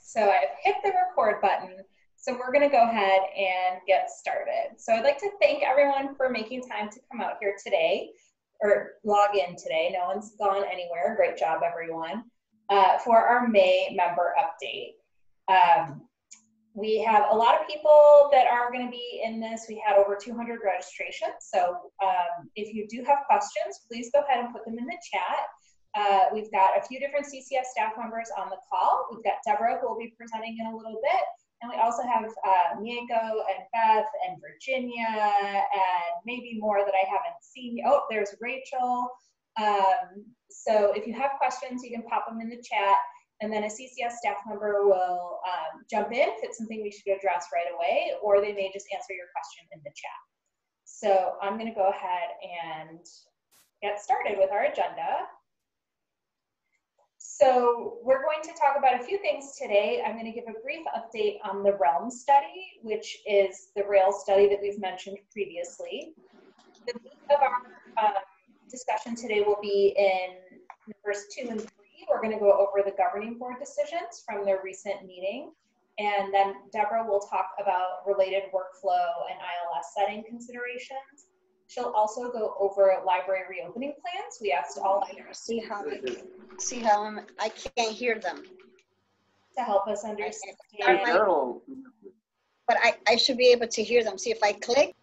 So I've hit the record button. So we're going to go ahead and get started. So I'd like to thank everyone for making time to come out here today, or log in today. No one's gone anywhere. Great job, everyone, for our May member update. We have a lot of people that are going to be in this. We had over 200 registrations. So if you do have questions, please go ahead and put them in the chat. We've got a few different CCS staff members on the call. We've got Deborah, who will be presenting in a little bit. And we also have Mieko and Beth and Virginia and maybe more that I haven't seen. Oh, there's Rachel. So if you have questions, you can pop them in the chat. And then a CCS staff member will jump in if it's something we should address right away, or they may just answer your question in the chat. So I'm going to go ahead and get started with our agenda. So we're going to talk about a few things today. I'm going to give a brief update on the REALM study, which is the rail study that we've mentioned previously. The meat of our discussion today will be in numbers 2 and 3. We're going to go over the governing board decisions from their recent meeting. And then Deborah will talk about related workflow and ILS setting considerations. She'll also go over library reopening plans. We asked all see how I can't hear them to help us understand. But I should be able to hear them. See if I click.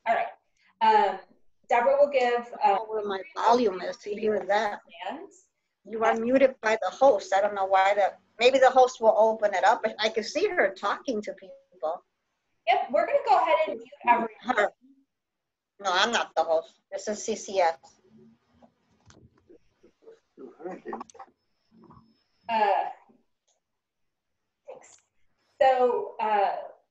All right. Deborah will give where my volume is to hear that. Plans. You are muted by the host. I don't know why that. Maybe the host will open it up. I can see her talking to people. Yep, we're going to go ahead and mute everyone. No, I'm not the host. This is CCS. Thanks. So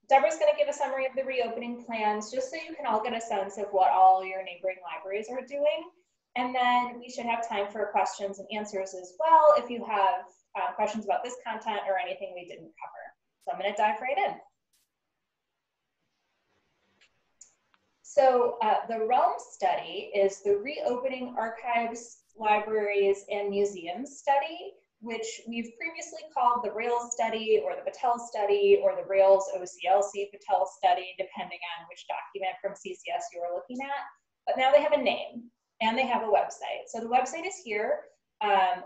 Deborah's going to give a summary of the reopening plans, just so you can all get a sense of what all your neighboring libraries are doing. And then we should have time for questions and answers as well if you have questions about this content or anything we didn't cover. So I'm going to dive right in. So the REALM study is the Reopening Archives, Libraries, and Museums study, which we've previously called the RAILS study or the Patel study or the RAILS OCLC Patel study, depending on which document from CCS you are looking at. But now they have a name and they have a website. So the website is here.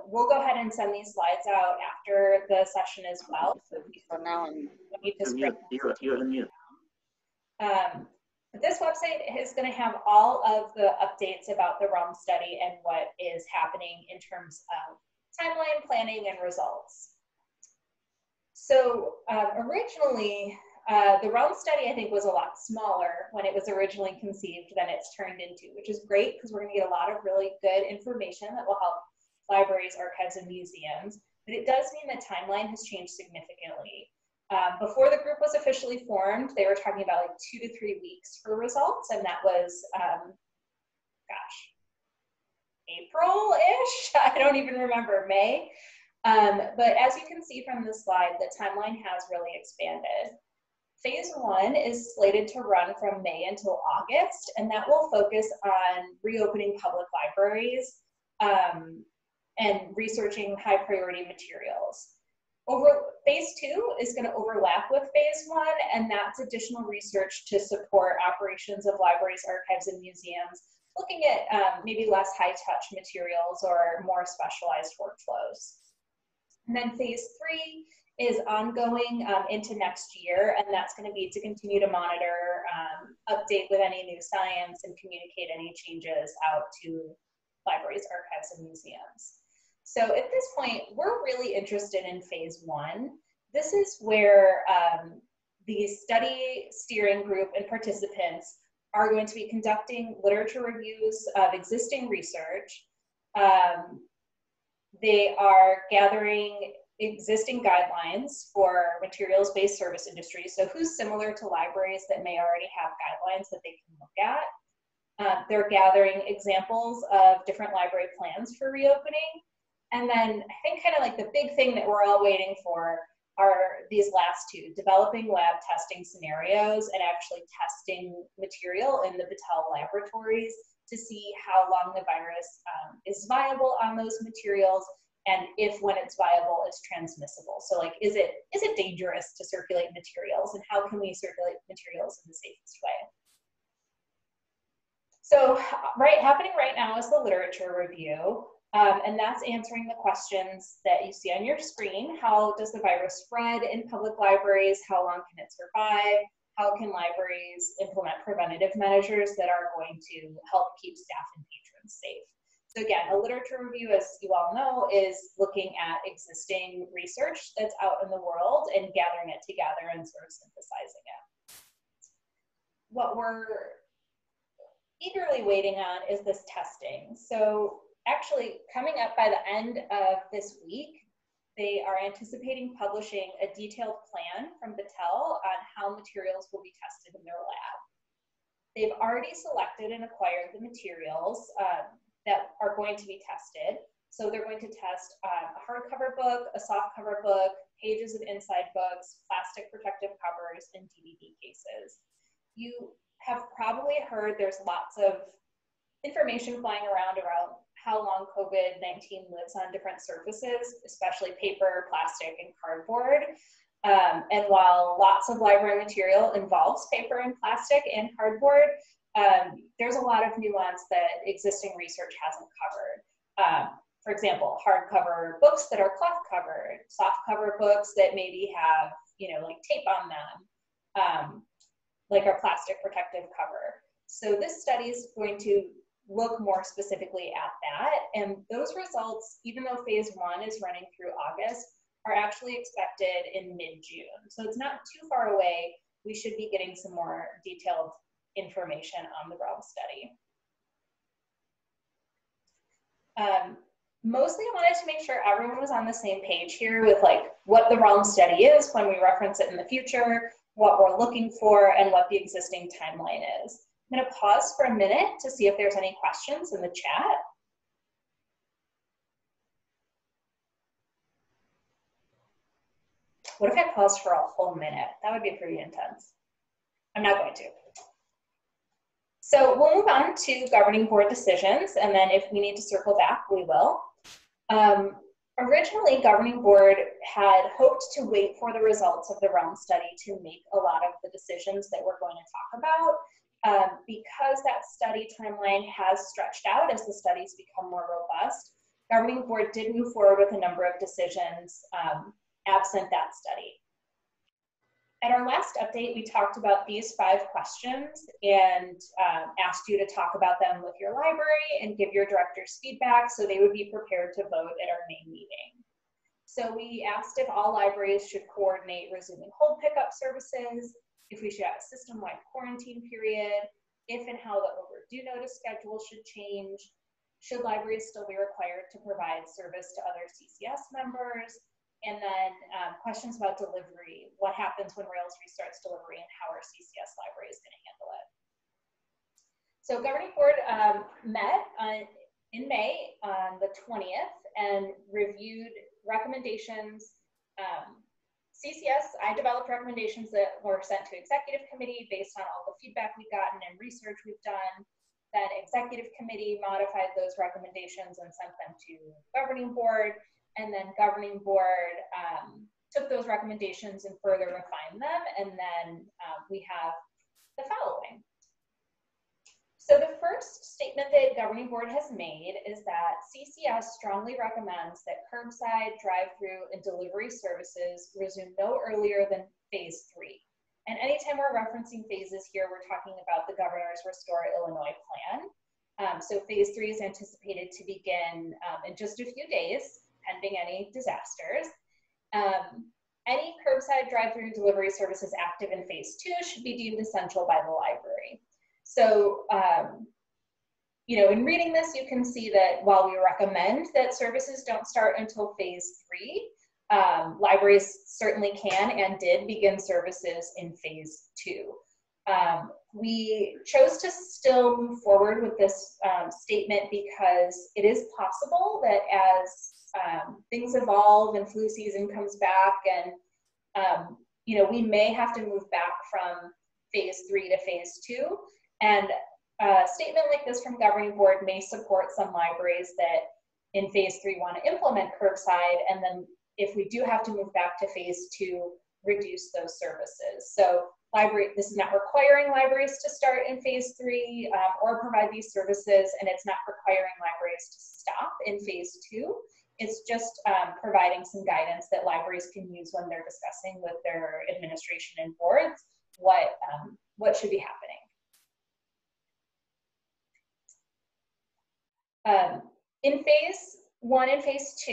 We'll go ahead and send these slides out after the session as well. So now you're mute. This website is going to have all of the updates about the REALM study and what is happening in terms of timeline, planning, and results. So originally, the REALM study, I think, was a lot smaller when it was originally conceived than it's turned into, which is great because we're going to get a lot of really good information that will help libraries, archives, and museums. But it does mean the timeline has changed significantly. Before the group was officially formed, they were talking about like 2 to 3 weeks for results, and that was, April-ish? I don't even remember, May. But as you can see from the slide, the timeline has really expanded. Phase 1 is slated to run from May until August, and that will focus on reopening public libraries and researching high priority materials. Phase 2 is going to overlap with Phase 1, and that's additional research to support operations of libraries, archives, and museums, looking at maybe less high-touch materials or more specialized workflows. And then Phase 3 is ongoing into next year, and that's going to be to continue to monitor, update with any new science, and communicate any changes out to libraries, archives, and museums. So at this point, we're really interested in Phase 1. This is where the study steering group and participants are going to be conducting literature reviews of existing research. They are gathering existing guidelines for materials-based service industries. So who's similar to libraries that may already have guidelines that they can look at. They're gathering examples of different library plans for reopening. And then I think kind of like the big thing that we're all waiting for are these last two, developing lab testing scenarios and actually testing material in the Patel laboratories to see how long the virus is viable on those materials, and if when it's viable, it's transmissible. So like, is it dangerous to circulate materials, and how can we circulate materials in the safest way? So happening right now is the literature review, and that's answering the questions that you see on your screen. How does the virus spread in public libraries? How long can it survive? How can libraries implement preventative measures that are going to help keep staff and patrons safe? So again, a literature review, as you all know, is looking at existing research that's out in the world and gathering it together and sort of synthesizing it. What we're eagerly waiting on is this testing. So actually, coming up by the end of this week, they are anticipating publishing a detailed plan from Battelle on how materials will be tested in their lab. They've already selected and acquired the materials that are going to be tested. So they're going to test a hardcover book, a softcover book, pages of inside books, plastic protective covers, and DVD cases. You have probably heard there's lots of information flying around how long COVID-19 lives on different surfaces, especially paper, plastic, and cardboard. And while lots of library material involves paper and plastic and cardboard, there's a lot of nuance that existing research hasn't covered. For example, hardcover books that are cloth covered, softcover books that maybe have, like tape on them, like our plastic protective cover. So this study is going to look more specifically at that. And those results, even though phase 1 is running through August, are actually expected in mid-June. So it's not too far away. We should be getting some more detailed information on the realm study. Mostly I wanted to make sure everyone was on the same page here with like what the realm study is when we reference it in the future, what we're looking for, and what the existing timeline is. I'm going to pause for a minute to see if there's any questions in the chat. What if I paused for a whole minute? That would be pretty intense. I'm not going to. So we'll move on to governing board decisions, and then if we need to circle back, we will. Originally, governing board had hoped to wait for the results of the realm study to make a lot of the decisions that we're going to talk about. Because that study timeline has stretched out as the studies become more robust, governing board did move forward with a number of decisions absent that study. At our last update, we talked about these 5 questions and asked you to talk about them with your library and give your directors feedback so they would be prepared to vote at our May meeting. So we asked if all libraries should coordinate resuming hold pickup services, if we should have a system-wide quarantine period, if and how the overdue notice schedule should change, should libraries still be required to provide service to other CCS members, and then questions about delivery. What happens when Rails restarts delivery, and how our CCS library is going to handle it? So governing board met in May on the 20th and reviewed recommendations. CCS, I developed recommendations that were sent to executive committee based on all the feedback we've gotten and research we've done. Then executive committee modified those recommendations and sent them to governing board. And then governing board took those recommendations and further refined them. And then we have the following. So the first statement that governing board has made is that CCS strongly recommends that curbside, drive-through, and delivery services resume no earlier than phase 3. And anytime we're referencing phases here, we're talking about the governor's Restore Illinois plan. So phase 3 is anticipated to begin in just a few days, pending any disasters. Any curbside, drive-through, and delivery services active in phase 2 should be deemed essential by the library. So, in reading this, you can see that while we recommend that services don't start until phase 3, libraries certainly can and did begin services in phase 2. We chose to still move forward with this statement because it is possible that as things evolve and flu season comes back and, we may have to move back from phase 3 to phase 2. And a statement like this from governing board may support some libraries that in phase 3 want to implement curbside, and then if we do have to move back to phase 2, reduce those services. So this is not requiring libraries to start in phase 3 or provide these services, and it's not requiring libraries to stop in phase 2. It's just providing some guidance that libraries can use when they're discussing with their administration and boards what should be happening. In phase 1 and phase 2,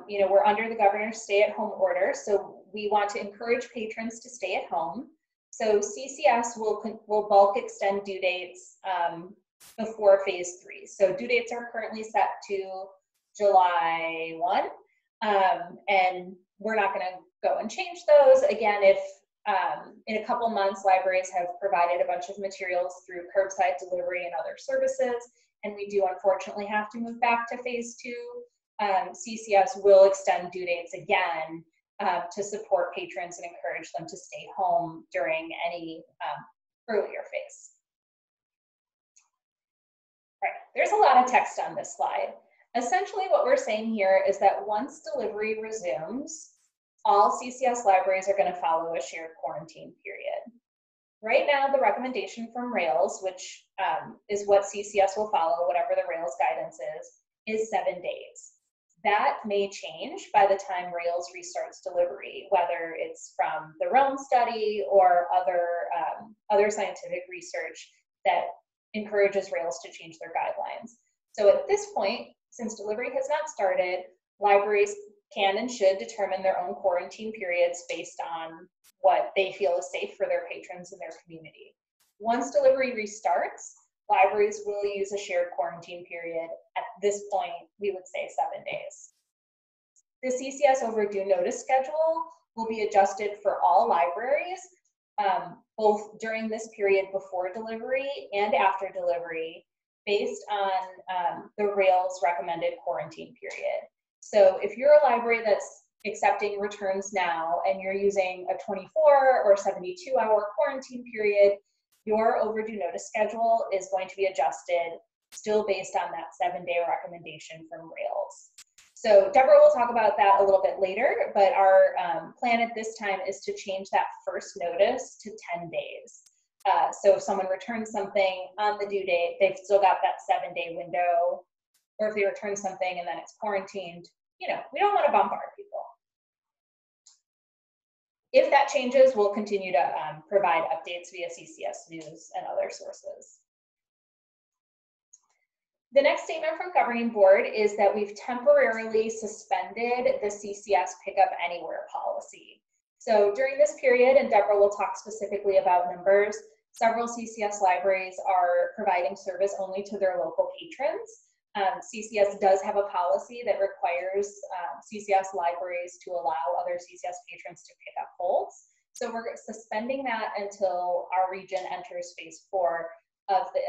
you know, we're under the governor's stay-at-home order, so we want to encourage patrons to stay at home. So CCS will bulk extend due dates before phase 3. So due dates are currently set to July 1, and we're not going to go and change those. Again, if in a couple months libraries have provided a bunch of materials through curbside delivery and other services, and we do unfortunately have to move back to phase 2, CCS will extend due dates again to support patrons and encourage them to stay home during any earlier phase. All right, there's a lot of text on this slide. Essentially what we're saying here is that once delivery resumes, all CCS libraries are going to follow a shared quarantine period. Right now, the recommendation from Rails, which is what CCS will follow, whatever the Rails guidance is 7 days. That may change by the time Rails restarts delivery, whether it's from the Rome study or other scientific research that encourages Rails to change their guidelines. So at this point, since delivery has not started, libraries can and should determine their own quarantine periods based on what they feel is safe for their patrons and their community. Once delivery restarts, libraries will use a shared quarantine period. At this point, we would say 7 days. The CCS overdue notice schedule will be adjusted for all libraries, both during this period before delivery and after delivery, based on the Rails recommended quarantine period. So if you're a library that's accepting returns now and you're using a 24 or 72-hour quarantine period, your overdue notice schedule is going to be adjusted still based on that 7-day recommendation from Rails. So Deborah will talk about that a little bit later, but our plan at this time is to change that first notice to 10 days. So if someone returns something on the due date, they've still got that 7-day window, or if they return something and then it's quarantined, you know, we don't want to bombard people. If that changes, we'll continue to provide updates via CCS News and other sources. The next statement from Governing Board is that we've temporarily suspended the CCS Pickup Anywhere policy. So during this period, and Deborah will talk specifically about numbers, several CCS libraries are providing service only to their local patrons. CCS does have a policy that requires CCS libraries to allow other CCS patrons to pick up holds. So we're suspending that until our region enters phase 4 of the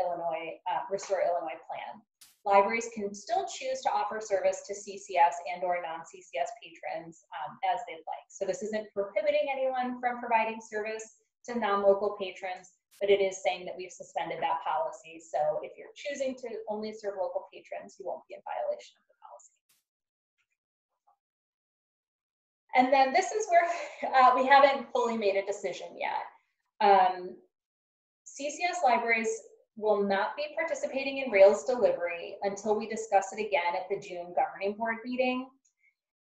Restore Illinois plan. Libraries can still choose to offer service to CCS and or non-CCS patrons as they'd like. So this isn't prohibiting anyone from providing service to non-local patrons, but it is saying that we've suspended that policy. So if you're choosing to only serve local patrons, you won't be in violation of the policy. And then this is where we haven't fully made a decision yet. CCS libraries will not be participating in Rails delivery until we discuss it again at the June Governing Board meeting.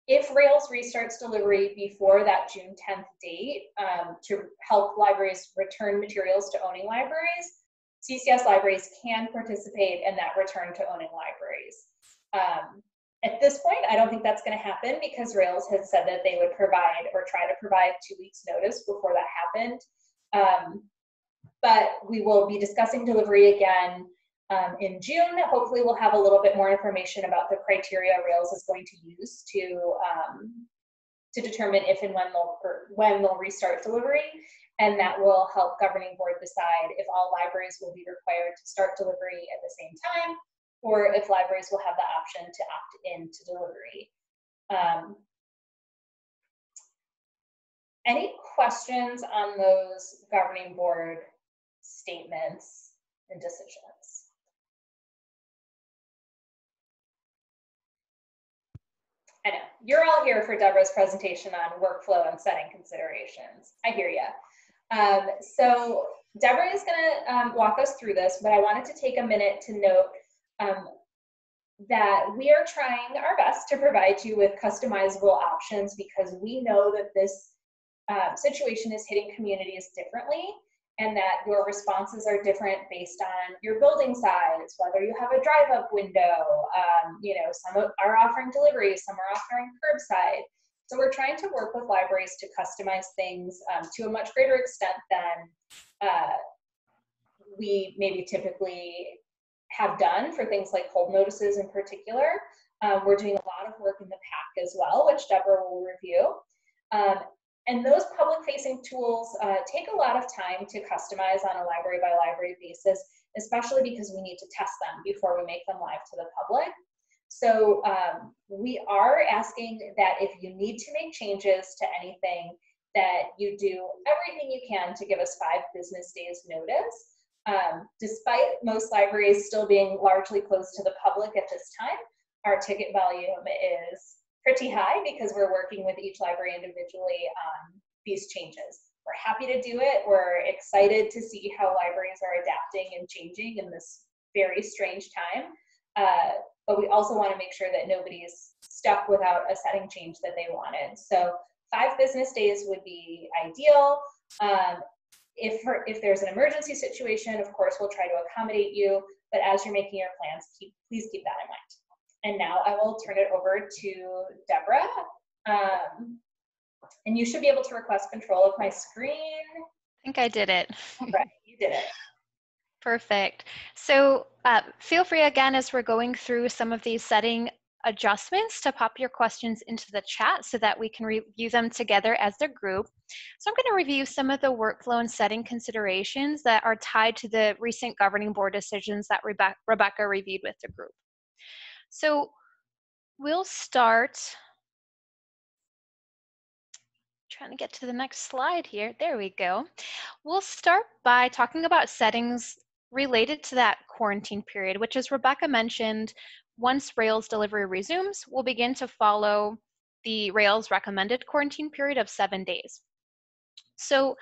If Rails restarts delivery before that June 10th date to help libraries return materials to owning libraries, CCS libraries can participate in that return to owning libraries. At this point, I don't think that's going to happen because Rails had said that they would provide or try to provide 2 weeks notice before that happened. But we will be discussing delivery again in June. Hopefully we'll have a little bit more information about the criteria Rails is going to use to determine if and when they'll restart delivery, and that will help Governing Board decide if all libraries will be required to start delivery at the same time, or if libraries will have the option to opt in to delivery. Any questions on those Governing Board statements? and decisions. I know, you're all here for Deborah's presentation on workflow and setting considerations. I hear you. So Deborah is gonna walk us through this, but I wanted to take a minute to note that we are trying our best to provide you with customizable options because we know that this situation is hitting communities differently and that your responses are different based on your building size, whether you have a drive-up window, you know, some are offering deliveries, some are offering curbside. So we're trying to work with libraries to customize things to a much greater extent than we maybe typically have done for things like hold notices in particular. We're doing a lot of work in the PAC as well, which Deborah will review. And those public-facing tools take a lot of time to customize on a library-by-library basis, especially because we need to test them before we make them live to the public. So we are asking that if you need to make changes to anything, that you do everything you can to give us 5 business days notice. Despite most libraries still being largely closed to the public at this time, our ticket volume is pretty high because we're working with each library individually on these changes. We're happy to do it. We're excited to see how libraries are adapting and changing in this very strange time. But we also want to make sure that nobody's stuck without a setting change that they wanted. So 5 business days would be ideal. If there's an emergency situation, of course, we'll try to accommodate you. But as you're making your plans, please keep that in mind. And now I will turn it over to Deborah. And you should be able to request control of my screen. I think I did it. Right, you did it. Perfect. So feel free again as we're going through some of these setting adjustments to pop your questions into the chat so that we can review them together as a group. So I'm going to review some of the workflow and setting considerations that are tied to the recent governing board decisions that Rebecca reviewed with the group. So we'll start, trying to get to the next slide here. There we go. We'll start by talking about settings related to that quarantine period, which, as Rebecca mentioned, once Rails delivery resumes, we'll begin to follow the Rails recommended quarantine period of 7 days. So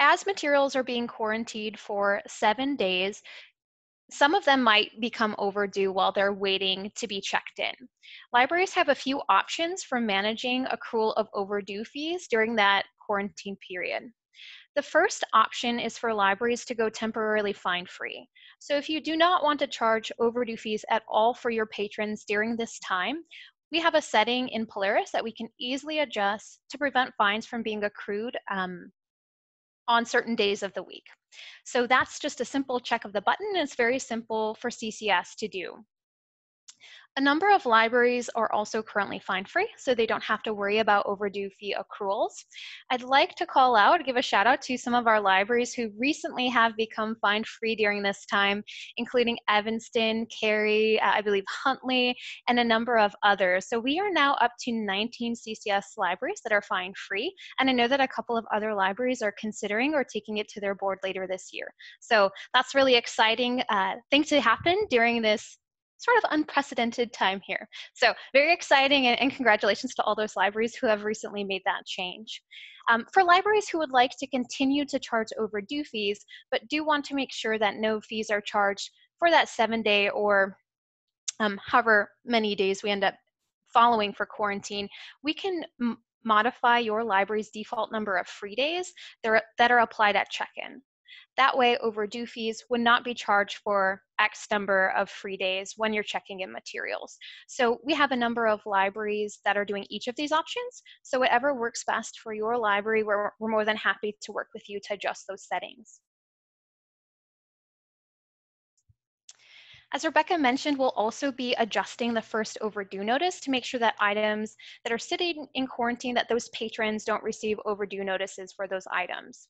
as materials are being quarantined for 7 days, some of them might become overdue while they're waiting to be checked in. Libraries have a few options for managing accrual of overdue fees during that quarantine period. The first option is for libraries to go temporarily fine-free. So if you do not want to charge overdue fees at all for your patrons during this time, we have a setting in Polaris that we can easily adjust to prevent fines from being accrued on certain days of the week. So that's just a simple check of the button, and it's very simple for CCS to do. A number of libraries are also currently fine-free, so they don't have to worry about overdue fee accruals. I'd like to call out, give a shout out to some of our libraries who recently have become fine-free during this time, including Evanston, Cary, I believe Huntley, and a number of others. So we are now up to 19 CCS libraries that are fine-free, and I know that a couple of other libraries are considering or taking it to their board later this year. So that's really exciting thing to happen during this sort of unprecedented time here. So very exciting, and congratulations to all those libraries who have recently made that change. For libraries who would like to continue to charge overdue fees, but do want to make sure that no fees are charged for that 7-day or however many days we end up following for quarantine, we can modify your library's default number of free days that are applied at check-in. That way, overdue fees would not be charged for X number of free days when you're checking in materials. So we have a number of libraries that are doing each of these options. So whatever works best for your library, we're more than happy to work with you to adjust those settings. As Rebecca mentioned, we'll also be adjusting the first overdue notice to make sure that items that are sitting in quarantine, that those patrons don't receive overdue notices for those items.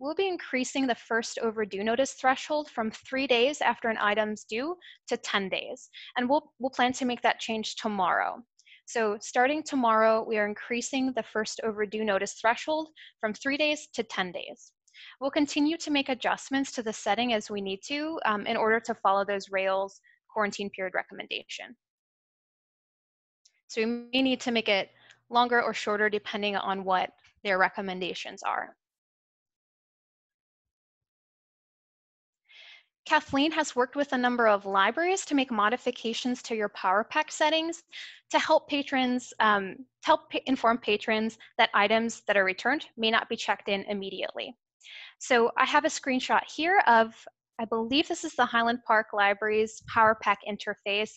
We'll be increasing the first overdue notice threshold from 3 days after an item's due to 10 days. And we'll plan to make that change tomorrow. So starting tomorrow, we are increasing the first overdue notice threshold from 3 days to 10 days. We'll continue to make adjustments to the setting as we need to in order to follow those Rails quarantine period recommendation. So we may need to make it longer or shorter depending on what their recommendations are. Kathleen has worked with a number of libraries to make modifications to your PowerPAC settings to help patrons, inform patrons that items that are returned may not be checked in immediately. So I have a screenshot here of, I believe this is the Highland Park Library's PowerPAC interface.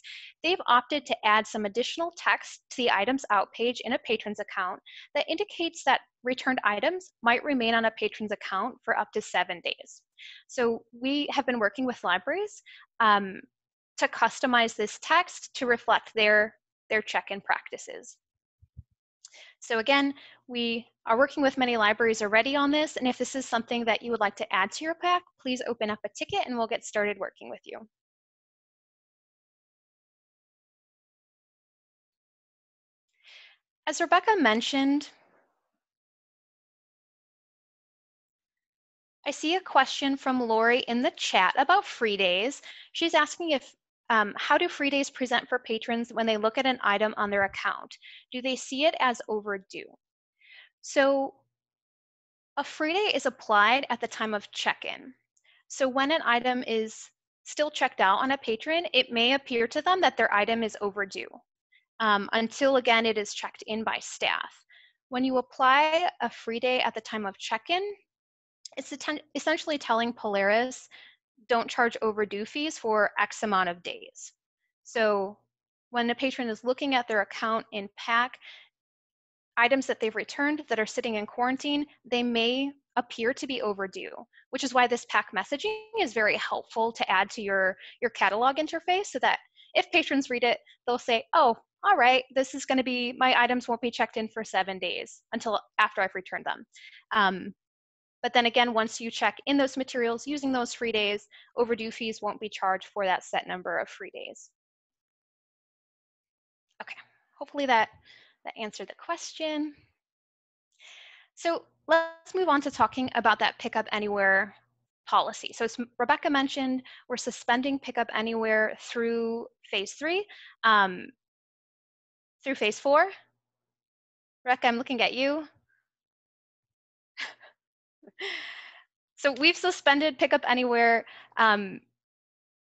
They've opted to add some additional text to the items out page in a patron's account that indicates that returned items might remain on a patron's account for up to 7 days. So we have been working with libraries to customize this text to reflect their check-in practices. So again, we are working with many libraries already on this, and if this is something that you would like to add to your pack, please open up a ticket and we'll get started working with you. As Rebecca mentioned, I see a question from Lori in the chat about free days. She's asking if how do free days present for patrons when they look at an item on their account? Do they see it as overdue? So a free day is applied at the time of check-in. So when an item is still checked out on a patron, it may appear to them that their item is overdue until, again, it is checked in by staff. When you apply a free day at the time of check-in, it's essentially telling Polaris, don't charge overdue fees for X amount of days. So when the patron is looking at their account in PAC, items that they've returned that are sitting in quarantine, they may appear to be overdue, which is why this PAC messaging is very helpful to add to your catalog interface so that if patrons read it, they'll say, oh, all right, this is gonna be, my items won't be checked in for 7 days until after I've returned them. But then again, once you check in those materials using those free days, overdue fees won't be charged for that set number of free days. Okay, hopefully that answered the question. So let's move on to talking about that Pickup Anywhere policy. So as Rebecca mentioned, we're suspending Pickup Anywhere through phase 3, through phase 4. Rebecca, I'm looking at you. So we've suspended Pickup Anywhere until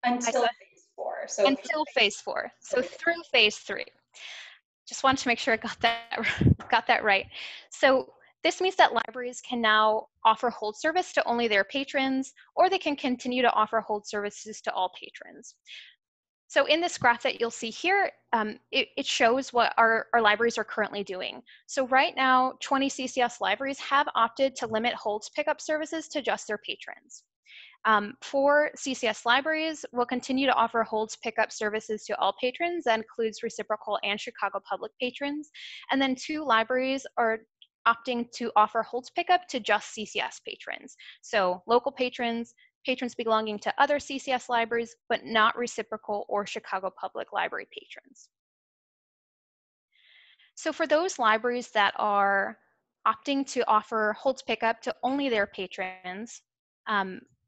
phase 4. So until phase 4. So through phase 3. Just wanted to make sure I got that right. So this means that libraries can now offer hold service to only their patrons, or they can continue to offer hold services to all patrons. So in this graph that you'll see here, it shows what our libraries are currently doing. So right now, 20 CCS libraries have opted to limit holds pickup services to just their patrons. For CCS libraries, we'll continue to offer holds pickup services to all patrons. That includes reciprocal and Chicago public patrons. And then 2 libraries are opting to offer holds pickup to just CCS patrons. So local patrons, patrons belonging to other CCS libraries, but not reciprocal or Chicago public library patrons. So for those libraries that are opting to offer holds pickup to only their patrons,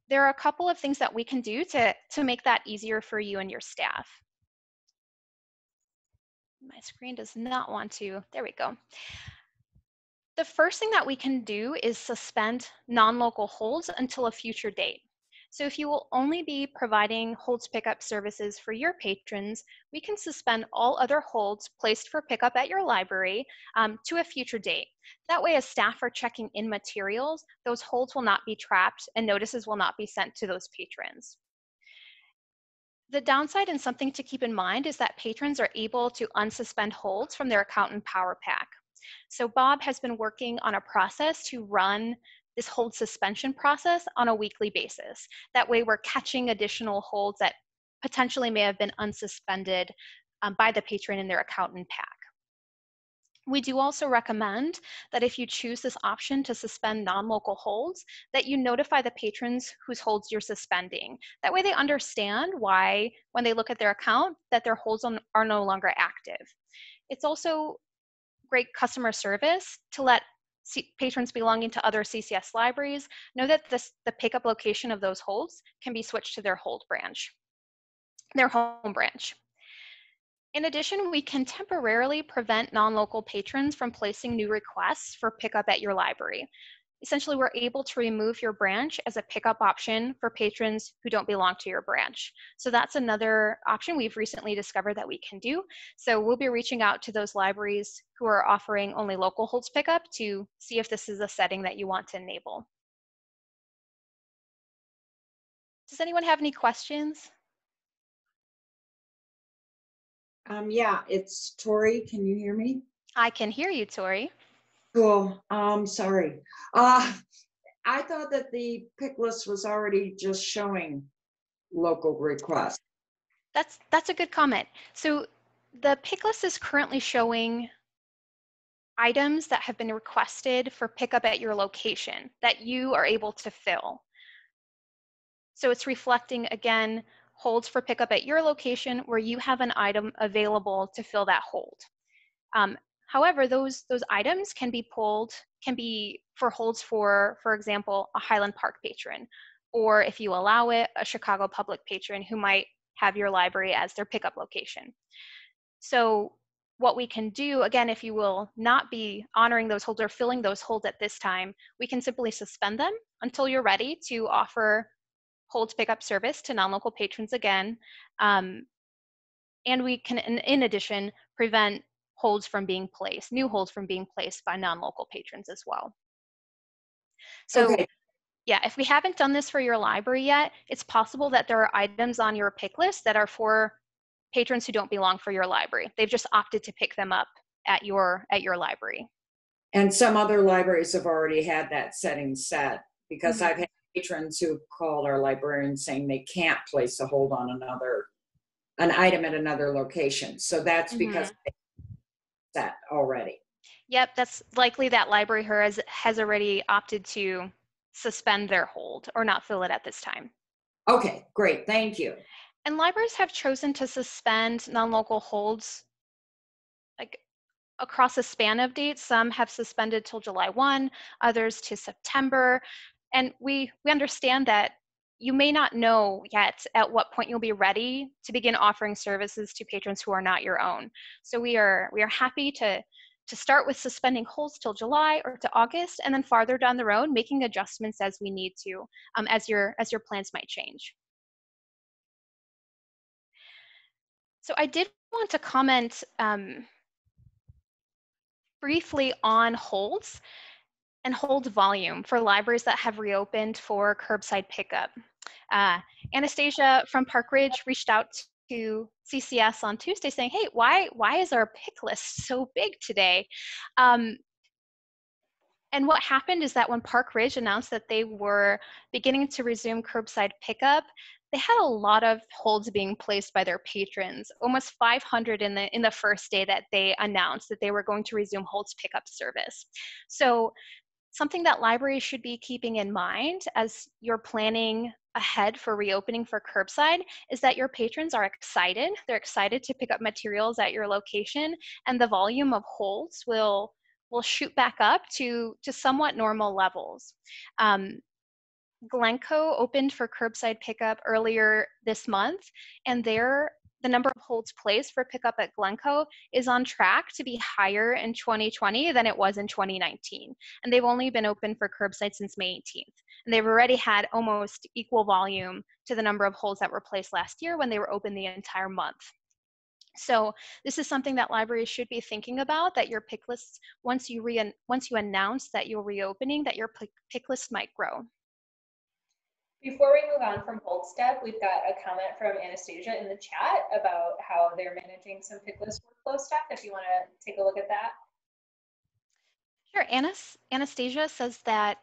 there are a couple of things that we can do to make that easier for you and your staff. My screen does not want to, there we go. The first thing that we can do is suspend non-local holds until a future date. So if you will only be providing holds pickup services for your patrons, we can suspend all other holds placed for pickup at your library to a future date. That way, as staff are checking in materials, those holds will not be trapped and notices will not be sent to those patrons. The downside and something to keep in mind is that patrons are able to unsuspend holds from their account in PowerPAC. So Bob has been working on a process to run this hold suspension process on a weekly basis. That way we're catching additional holds that potentially may have been unsuspended by the patron in their account in PAC. We do also recommend that if you choose this option to suspend non-local holds, that you notify the patrons whose holds you're suspending. That way they understand why, when they look at their account, that their holds are no longer active. It's also great customer service to let patrons belonging to other CCS libraries, know that the pickup location of those holds can be switched to their home branch. In addition, we can temporarily prevent non-local patrons from placing new requests for pickup at your library. Essentially, we're able to remove your branch as a pickup option for patrons who don't belong to your branch. So that's another option we've recently discovered that we can do. So we'll be reaching out to those libraries who are offering only local holds pickup to see if this is a setting that you want to enable. Does anyone have any questions? Yeah, it's Tori. Can you hear me? I can hear you, Tori. Cool. Sorry. I thought that the Picklist was already just showing local requests. That's a good comment. So the Picklist is currently showing items that have been requested for pickup at your location that you are able to fill. So it's reflecting, again, holds for pickup at your location where you have an item available to fill that hold. However, those items can be for holds for example, a Highland Park patron, or if you allow it, a Chicago public patron who might have your library as their pickup location. So what we can do, again, if you will not be honoring those holds or filling those holds at this time, we can simply suspend them until you're ready to offer holds pickup service to non-local patrons again. And we can, in addition, prevent holds from being placed, new holds from being placed by non-local patrons as well. So Okay. yeah, if we haven't done this for your library yet, it's possible that there are items on your pick list that are for patrons who don't belong for your library. They've just opted to pick them up at your library. And some other libraries have already had that setting set, because I've had patrons who called our librarian saying they can't place a hold on an item at another location. So that's because they set already. Yep, that's likely that library has already opted to suspend their hold or not fill it at this time. Okay, great, thank you. And libraries have chosen to suspend non-local holds like across a span of dates. Some have suspended till July 1, others to September. And we understand that you may not know yet at what point you'll be ready to begin offering services to patrons who are not your own. So we are happy to start with suspending holds till July or to August, and then farther down the road, making adjustments as we need to, as your plans might change. So I did want to comment briefly on holds and hold volume for libraries that have reopened for curbside pickup. Anastasia from Park Ridge reached out to CCS on Tuesday saying, hey, why is our pick list so big today? And what happened is that when Park Ridge announced that they were beginning to resume curbside pickup, they had a lot of holds being placed by their patrons, almost 500 in the first day that they announced that they were going to resume holds pickup service. So something that libraries should be keeping in mind as you're planning ahead for reopening for curbside is that your patrons are excited. They're excited to pick up materials at your location, and the volume of holds will shoot back up to somewhat normal levels. Glencoe opened for curbside pickup earlier this month, and the number of holds placed for pickup at Glencoe is on track to be higher in 2020 than it was in 2019. And they've only been open for curbside since May 18th. And they've already had almost equal volume to the number of holds that were placed last year when they were open the entire month. So this is something that libraries should be thinking about, that your pick lists, once you announce that you're reopening, that your pick list might grow. Before we move on from hold step, we've got a comment from Anastasia in the chat about how they're managing some Picklist workflow stuff, if you want to take a look at that. Sure, Anastasia says that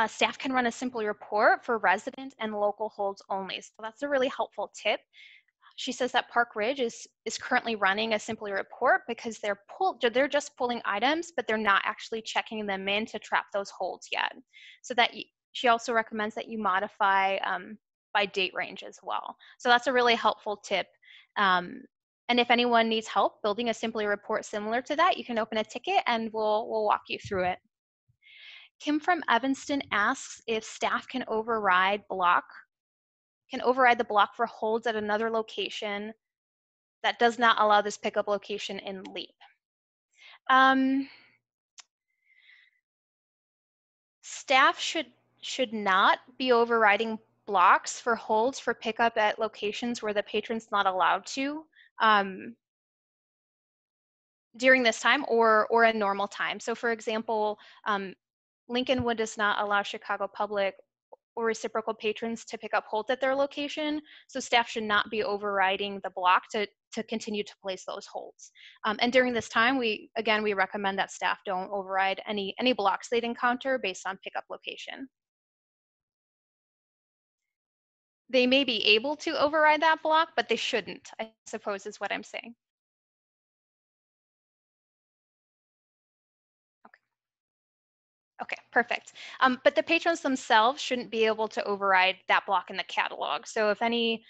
staff can run a simple report for resident and local holds only. So that's a really helpful tip. She says that Park Ridge is currently running a Simply report because they're just pulling items, but they're not actually checking them in to trap those holds yet. So that she also recommends that you modify by date range as well. So that's a really helpful tip. And if anyone needs help building a Simply report similar to that, you can open a ticket and we'll walk you through it. Kim from Evanston asks if staff can override the block for holds at another location that does not allow this pickup location in LEAP. Staff should not be overriding blocks for holds for pickup at locations where the patron's not allowed to during this time or a normal time. So for example, Lincolnwood does not allow Chicago Public or reciprocal patrons to pick up holds at their location, so staff should not be overriding the block to continue to place those holds. And during this time, we recommend that staff don't override any blocks they'd encounter based on pickup location. They may be able to override that block, but they shouldn't, I suppose is what I'm saying. Okay, perfect. But the patrons themselves shouldn't be able to override that block in the catalog. So if any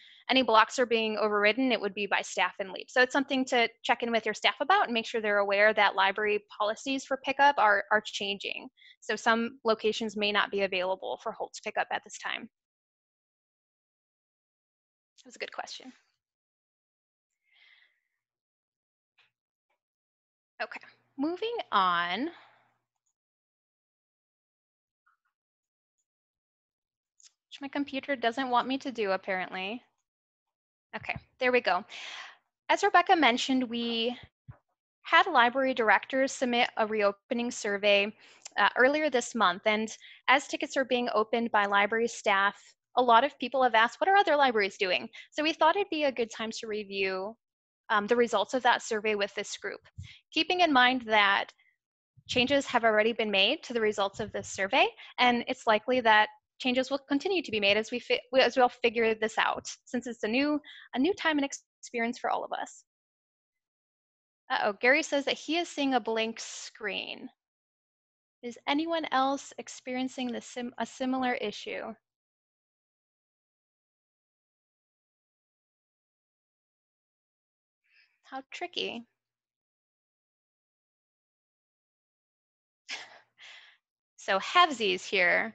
blocks are being overridden, it would be by staff and LEAP. So it's something to check in with your staff about and make sure they're aware that library policies for pickup are changing. So some locations may not be available for holds pickup at this time. That was a good question. Okay, moving on. Which my computer doesn't want me to do, apparently. Okay, there we go. As Rebecca mentioned, we had library directors submit a reopening survey earlier this month, and as tickets are being opened by library staff, a lot of people have asked, what are other libraries doing? So we thought it'd be a good time to review the results of that survey with this group. Keeping in mind that changes have already been made to the results of this survey, and it's likely that changes will continue to be made as we all figure this out, since it's a new time and experience for all of us. Uh-oh, Gary says that he is seeing a blank screen. Is anyone else experiencing a similar issue? How tricky. So Havesies here.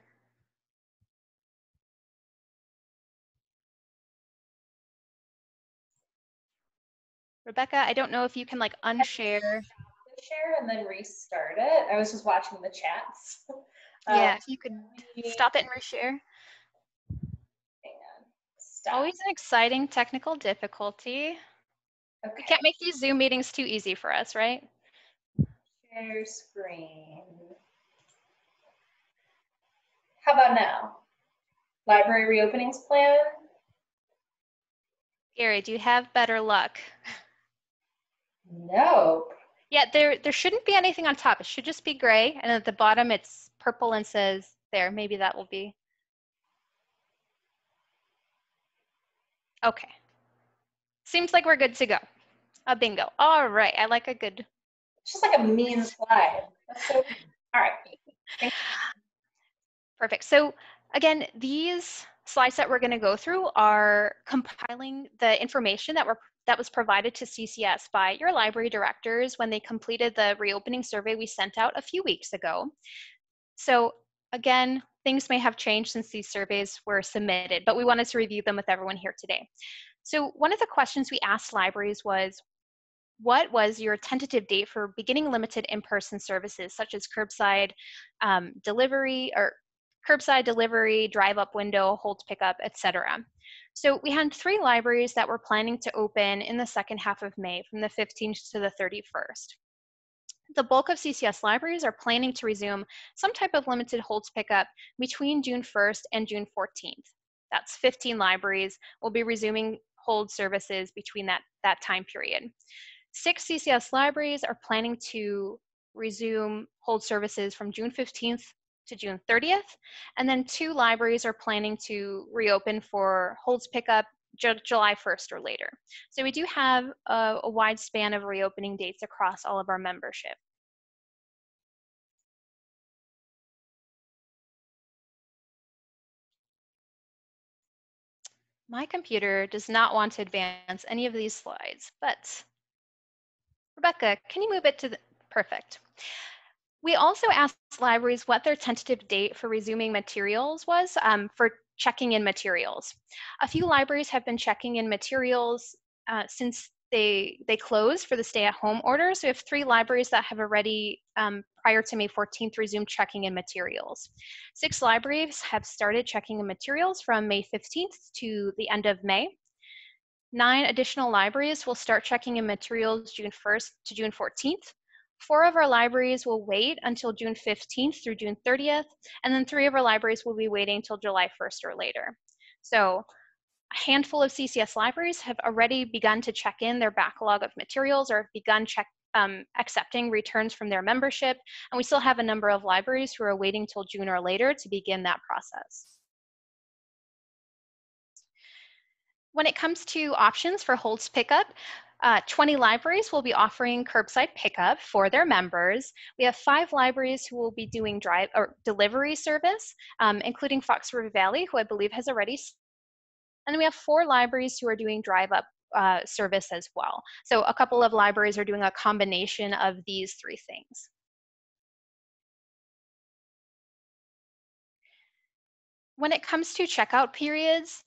Rebecca, I don't know if you can like unshare. Share and then restart it. I was just watching the chats. Yeah, if you could stop it and reshare. Stop. Always an exciting technical difficulty. Okay. We can't make these Zoom meetings too easy for us, right? Share screen. How about now? Library reopenings plan. Gary, do you have better luck? Nope. Yeah, there shouldn't be anything on top. It should just be gray, and at the bottom it's purple and says there. Maybe that will be. Okay. Seems like we're good to go. A bingo. All right, I like a good. It's just like a mean slide. That's so. All right. Perfect. So again, these slides that we're going to go through are compiling the information that was provided to CCS by your library directors when they completed the reopening survey we sent out a few weeks ago. So again, things may have changed since these surveys were submitted, but we wanted to review them with everyone here today. So one of the questions we asked libraries was, what was your tentative date for beginning limited in-person services such as curbside delivery, drive-up window, hold pickup, etc. So we had 3 libraries that were planning to open in the second half of May from the 15th to the 31st. The bulk of CCS libraries are planning to resume some type of limited holds pickup between June 1st and June 14th. That's 15 libraries will be resuming hold services between that time period. 6 CCS libraries are planning to resume hold services from June 15th to June 30th, and then 2 libraries are planning to reopen for holds pickup July 1st or later. So we do have a wide span of reopening dates across all of our membership. My computer does not want to advance any of these slides, but Rebecca, can you move it to the, perfect. We also asked libraries what their tentative date for resuming materials was for checking in materials. A few libraries have been checking in materials since they closed for the stay-at-home order. So we have 3 libraries that have already, prior to May 14th, resumed checking in materials. 6 libraries have started checking in materials from May 15th to the end of May. 9 additional libraries will start checking in materials June 1st to June 14th. 4 of our libraries will wait until June 15th through June 30th, and then 3 of our libraries will be waiting until July 1st or later. So a handful of CCS libraries have already begun to check in their backlog of materials or have begun accepting returns from their membership, and we still have a number of libraries who are waiting till June or later to begin that process. When it comes to options for holds pickup, 20 libraries will be offering curbside pickup for their members. We have 5 libraries who will be doing drive or delivery service, including Fox River Valley, who I believe has already. And we have 4 libraries who are doing drive-up service as well. So a couple of libraries are doing a combination of these 3 things. When it comes to checkout periods,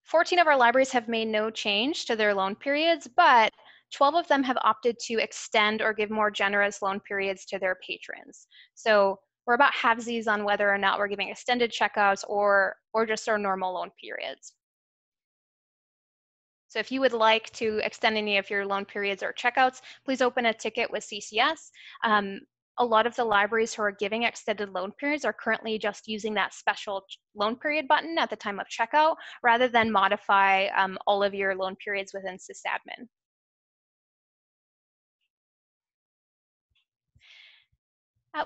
14 of our libraries have made no change to their loan periods, but 12 of them have opted to extend or give more generous loan periods to their patrons. So we're about halvesies on whether or not we're giving extended checkouts or just our normal loan periods. So if you would like to extend any of your loan periods or checkouts, please open a ticket with CCS. A lot of the libraries who are giving extended loan periods are currently just using that special loan period button at the time of checkout rather than modify all of your loan periods within sysadmin.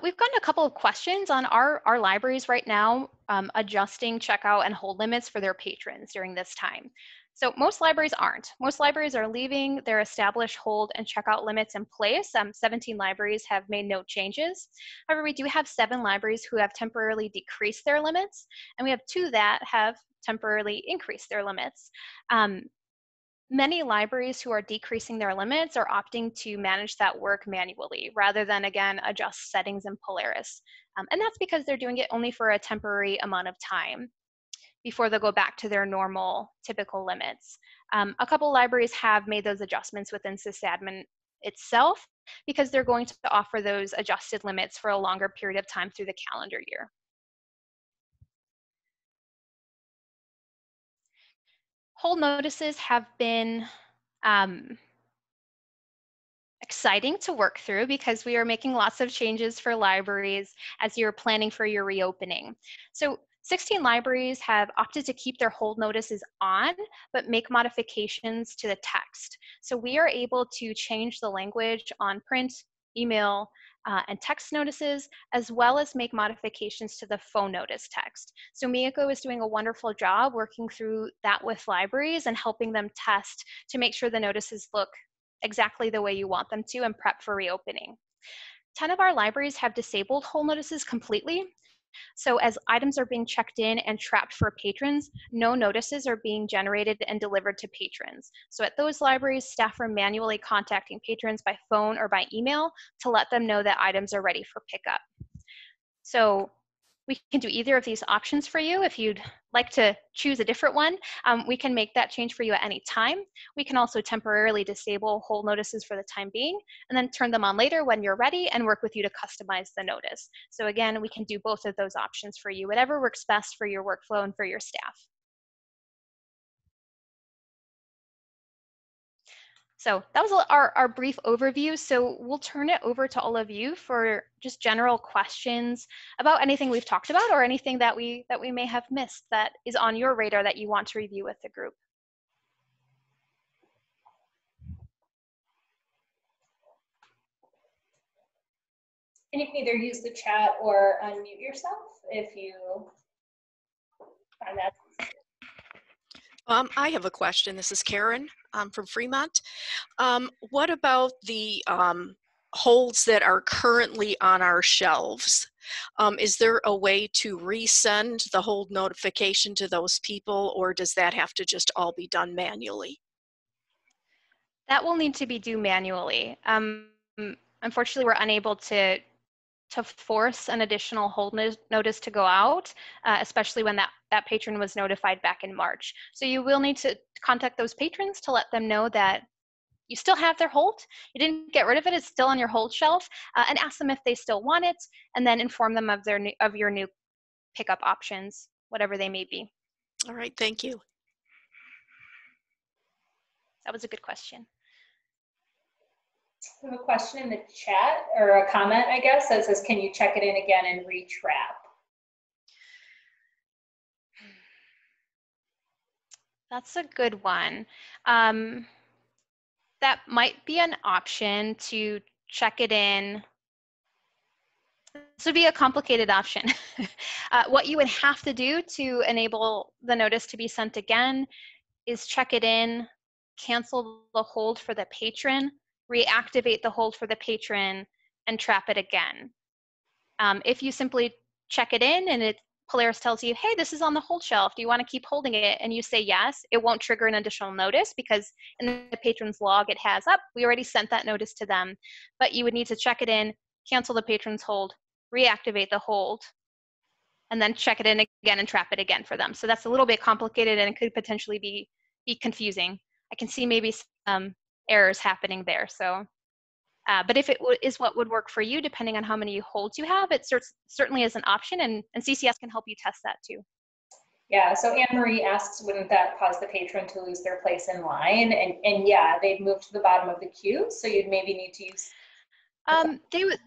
We've gotten a couple of questions on our libraries right now adjusting checkout and hold limits for their patrons during this time. So most libraries aren't. Most libraries are leaving their established hold and checkout limits in place. 17 libraries have made no changes. However, we do have 7 libraries who have temporarily decreased their limits, and we have 2 that have temporarily increased their limits. Many libraries who are decreasing their limits are opting to manage that work manually rather than, again, adjust settings in Polaris. And that's because they're doing it only for a temporary amount of time before they go back to their normal, typical limits. A couple libraries have made those adjustments within sysadmin itself because they're going to offer those adjusted limits for a longer period of time through the calendar year. Hold notices have been exciting to work through because we are making lots of changes for libraries as you're planning for your reopening. So 16 libraries have opted to keep their hold notices on, but make modifications to the text. So we are able to change the language on print, email, and text notices, as well as make modifications to the phone notice text. So Miyako is doing a wonderful job working through that with libraries and helping them test to make sure the notices look exactly the way you want them to and prep for reopening. 10 of our libraries have disabled hold notices completely. So as items are being checked in and trapped for patrons, no notices are being generated and delivered to patrons. So at those libraries, staff are manually contacting patrons by phone or by email to let them know that items are ready for pickup. So we can do either of these options for you. If you'd like to choose a different one, we can make that change for you at any time. We can also temporarily disable hold notices for the time being and then turn them on later when you're ready and work with you to customize the notice. So again, we can do both of those options for you, whatever works best for your workflow and for your staff. So that was our brief overview. So we'll turn it over to all of you for just general questions about anything we've talked about or anything that we may have missed that is on your radar that you want to review with the group. And you can either use the chat or unmute yourself if you find that. I have a question. This is Karen from Fremont. What about the holds that are currently on our shelves? Is there a way to resend the hold notification to those people, or does that have to just all be done manually? That will need to be done manually. Unfortunately, we're unable to to force an additional hold notice to go out, especially when that patron was notified back in March. So you will need to contact those patrons to let them know that you still have their hold, you didn't get rid of it, it's still on your hold shelf, and ask them if they still want it, and then inform them of your new pickup options, whatever they may be. All right, thank you. That was a good question. I have a question in the chat, or a comment, I guess, that says, can you check it in again and retrap? That's a good one. That might be an option to check it in. This would be a complicated option. What you would have to do to enable the notice to be sent again is check it in, cancel the hold for the patron, reactivate the hold for the patron, and trap it again. If you simply check it in and Polaris tells you, hey, this is on the hold shelf, do you want to keep holding it? And you say yes, it won't trigger an additional notice because in the patron's log it has, we already sent that notice to them. But you would need to check it in, cancel the patron's hold, reactivate the hold, and then check it in again and trap it again for them. So that's a little bit complicated and it could potentially be confusing. I can see maybe some errors happening there. So, but if it is what would work for you, depending on how many holds you have, it certainly is an option, and CCS can help you test that too. Yeah, so Anne-Marie asks, wouldn't that cause the patron to lose their place in line? And yeah, they'd move to the bottom of the queue, so you'd maybe need to use...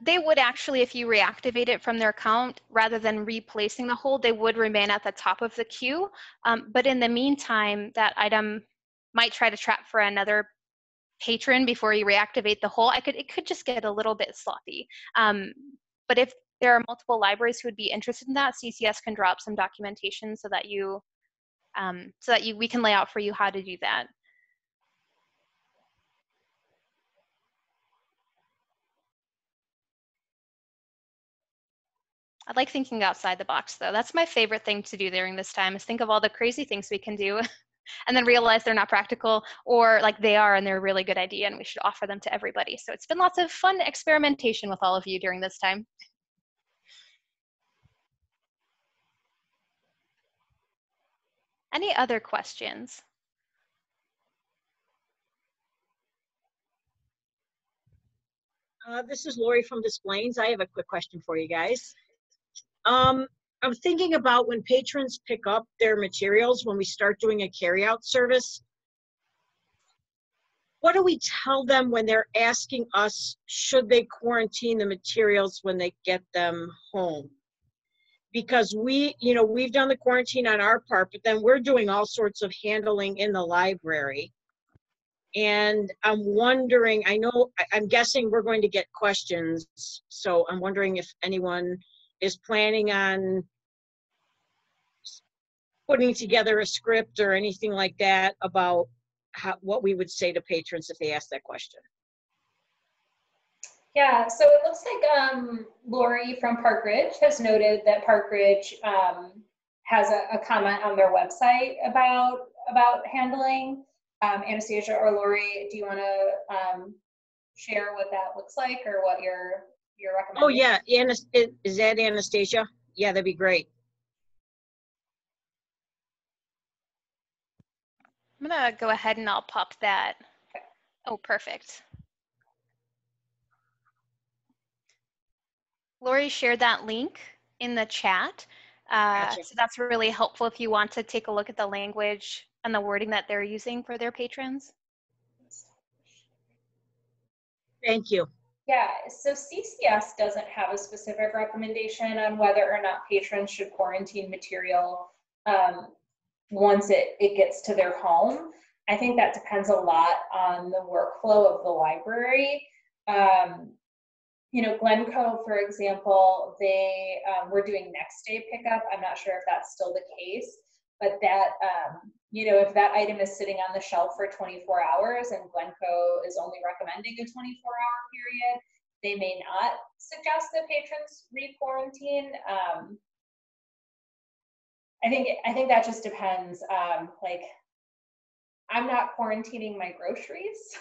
They would actually, if you reactivate it from their account, rather than replacing the hold, they would remain at the top of the queue. But in the meantime, that item might try to trap for another patron before you reactivate the hold. It could just get a little bit sloppy. But if there are multiple libraries who would be interested in that, CCS can drop some documentation so that we can lay out for you how to do that. I like thinking outside the box, though. That's my favorite thing to do during this time, is think of all the crazy things we can do and then realize they're not practical, or like they are and they're a really good idea and we should offer them to everybody. So it's been lots of fun experimentation with all of you during this time. Any other questions? This is Lori from Displays. I have a quick question for you guys. I'm thinking about when patrons pick up their materials, when we start doing a carryout service, what do we tell them when they're asking us, should they quarantine the materials when they get them home? Because we've done the quarantine on our part, but then we're doing all sorts of handling in the library. And I'm wondering, I'm guessing we're going to get questions. So I'm wondering if anyone is planning on putting together a script or anything like that about what we would say to patrons if they ask that question. Yeah, so it looks like Lori from Park Ridge has noted that Park Ridge has a comment on their website about handling. Anastasia or Lori, do you want to share what that looks like or what you're recommending? Oh yeah, is that Anastasia? Yeah, that'd be great. I'm gonna go ahead and I'll pop that. Oh, perfect. Lori shared that link in the chat. Gotcha. So that's really helpful if you want to take a look at the language and the wording that they're using for their patrons. Thank you. Yeah, so CCS doesn't have a specific recommendation on whether or not patrons should quarantine material once it gets to their home. I think that depends a lot on the workflow of the library. Glencoe, for example, they were doing next day pickup. I'm not sure if that's still the case, but that, if that item is sitting on the shelf for 24 hours and Glencoe is only recommending a 24-hour period, they may not suggest that patrons re-quarantine. I think that just depends. I'm not quarantining my groceries,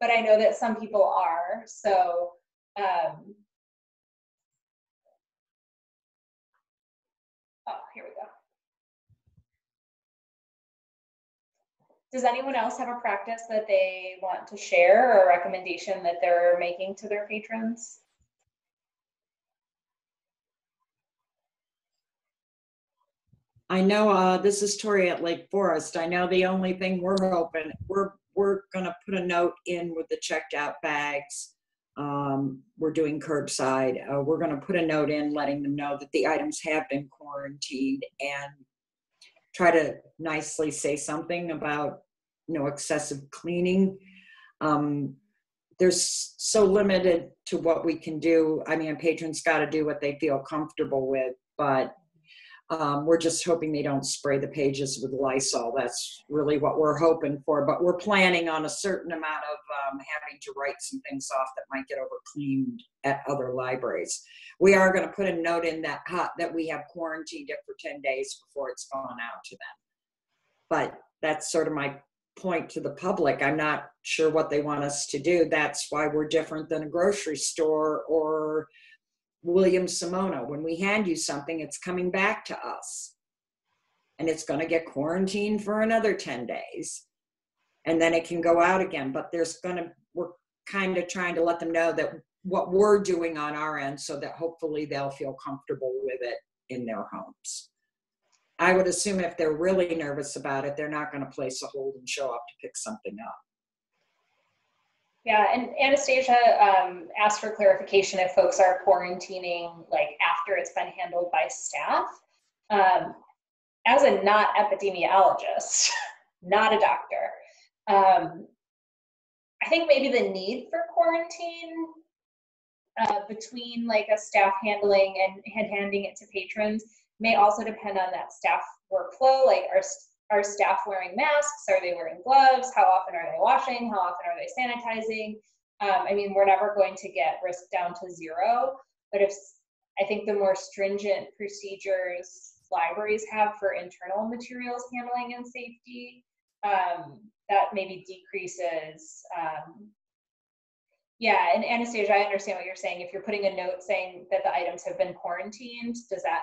but I know that some people are. So Does anyone else have a practice that they want to share or a recommendation that they're making to their patrons? I know this is Tori at Lake Forest. I know the only thing we're hoping, we're gonna put a note in with the checked out bags. We're doing curbside. We're gonna put a note in letting them know that the items have been quarantined and try to nicely say something about excessive cleaning. There's so limited to what we can do. I mean, patrons got to do what they feel comfortable with, but we're just hoping they don't spray the pages with Lysol. That's really what we're hoping for, but we're planning on a certain amount of having to write some things off that might get over cleaned at other libraries. We are going to put a note in that we have quarantined it for 10 days before it's gone out to them. But that's sort of my point to the public. I'm not sure what they want us to do. That's why we're different than a grocery store or Williams Simona. When we hand you something, it's coming back to us and it's going to get quarantined for another 10 days and then it can go out again. But we're kind of trying to let them know that what we're doing on our end so that hopefully they'll feel comfortable with it in their homes. I would assume if they're really nervous about it, they're not going to place a hold and show up to pick something up. Yeah, and Anastasia asked for clarification if folks are quarantining like after it's been handled by staff. As a not epidemiologist, not a doctor, I think maybe the need for quarantine between like a staff handling and handing it to patrons may also depend on that staff workflow. Like, are staff wearing masks? Are they wearing gloves? How often are they washing? How often are they sanitizing? I mean, we're never going to get risk down to zero, but I think the more stringent procedures libraries have for internal materials handling and safety, that maybe decreases. Yeah, and Anastasia, I understand what you're saying. If you're putting a note saying that the items have been quarantined, does that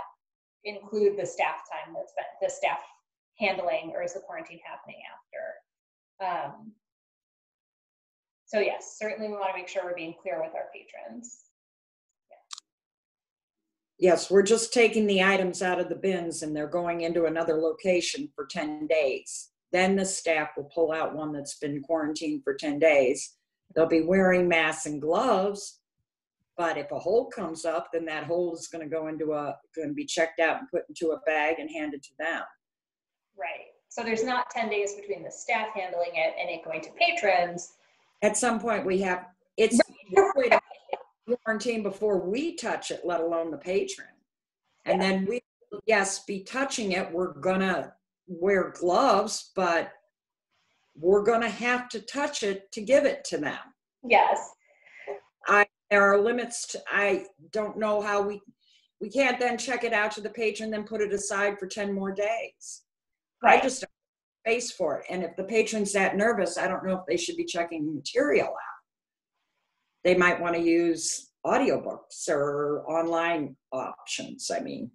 include the staff time that's been the staff handling, or is the quarantine happening after? So yes, certainly we want to make sure we're being clear with our patrons. Yeah. Yes, we're just taking the items out of the bins and they're going into another location for 10 days. Then the staff will pull out one that's been quarantined for 10 days. They'll be wearing masks and gloves, but if a hold comes up, then that hold is going to be checked out and put into a bag and handed to them. Right. So there's not 10 days between the staff handling it and it going to patrons. At some point it's quarantine before we touch it, let alone the patron. And then we, yes, be touching it. We're gonna wear gloves, but we're gonna have to touch it to give it to them. Yes. There are limits I don't know how we can't then check it out to the patron, then put it aside for 10 more days. Right. I just don't have space for it. And if the patron's that nervous, I don't know if they should be checking material out. They might want to use audiobooks or online options, I mean.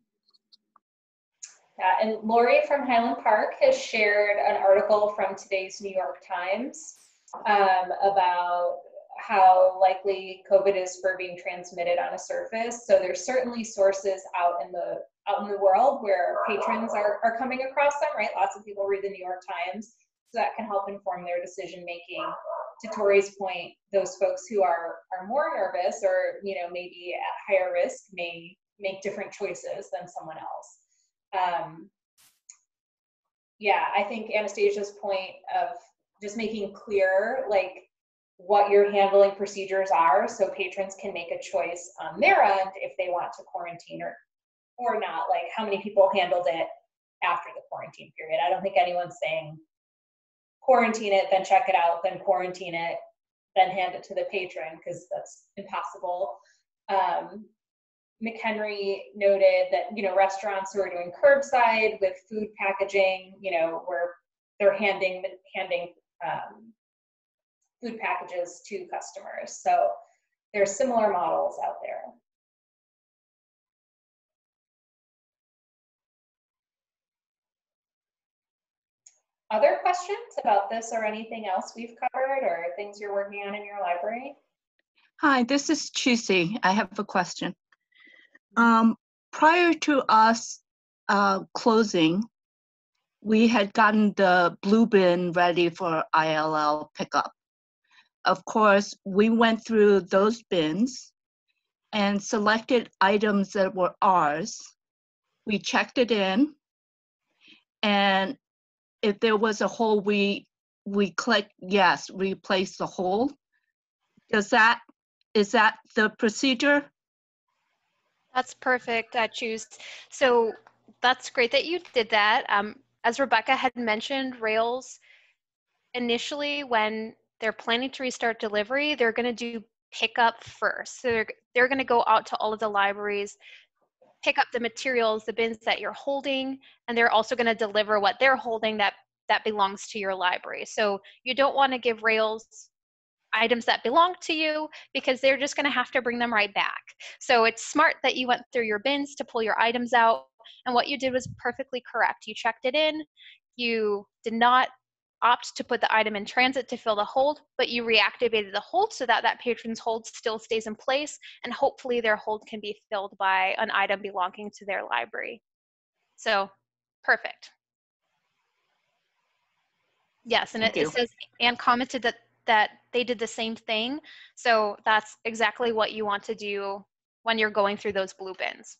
Yeah, and Lori from Highland Park has shared an article from today's New York Times about how likely COVID is for being transmitted on a surface. So there's certainly sources out in the world where patrons are coming across them, right? Lots of people read the New York Times, so that can help inform their decision making. To Tori's point, those folks who are more nervous or maybe at higher risk may make different choices than someone else. Yeah, I think Anastasia's point of just making clear like what your handling procedures are so patrons can make a choice on their end if they want to quarantine or not, like how many people handled it after the quarantine period. I don't think anyone's saying quarantine it, then check it out, then quarantine it, then hand it to the patron, because that's impossible. McHenry noted that, restaurants who are doing curbside with food packaging, where they're handing food packages to customers. So there's similar models out there. Other questions about this or anything else we've covered or things you're working on in your library? Hi, this is Chusi. I have a question. Prior to us closing, we had gotten the blue bin ready for ILL pickup. Of course, we went through those bins and selected items that were ours. We checked it in, and if there was a hole, we clicked yes, replace the hole. Is that the procedure? That's perfect, Choose. So that's great that you did that. As Rebecca had mentioned, Rails, initially when they're planning to restart delivery, they're gonna do pickup first. So they're gonna go out to all of the libraries, pick up the materials, the bins that you're holding, and they're also gonna deliver what they're holding that belongs to your library. So you don't wanna give Rails items that belong to you because they're just gonna have to bring them right back. So it's smart that you went through your bins to pull your items out, and what you did was perfectly correct. You checked it in, you did not opt to put the item in transit to fill the hold, but you reactivated the hold so that that patron's hold still stays in place, and hopefully their hold can be filled by an item belonging to their library. So, perfect. Yes, and it says, Anne commented that they did the same thing. So that's exactly what you want to do when you're going through those blue bins.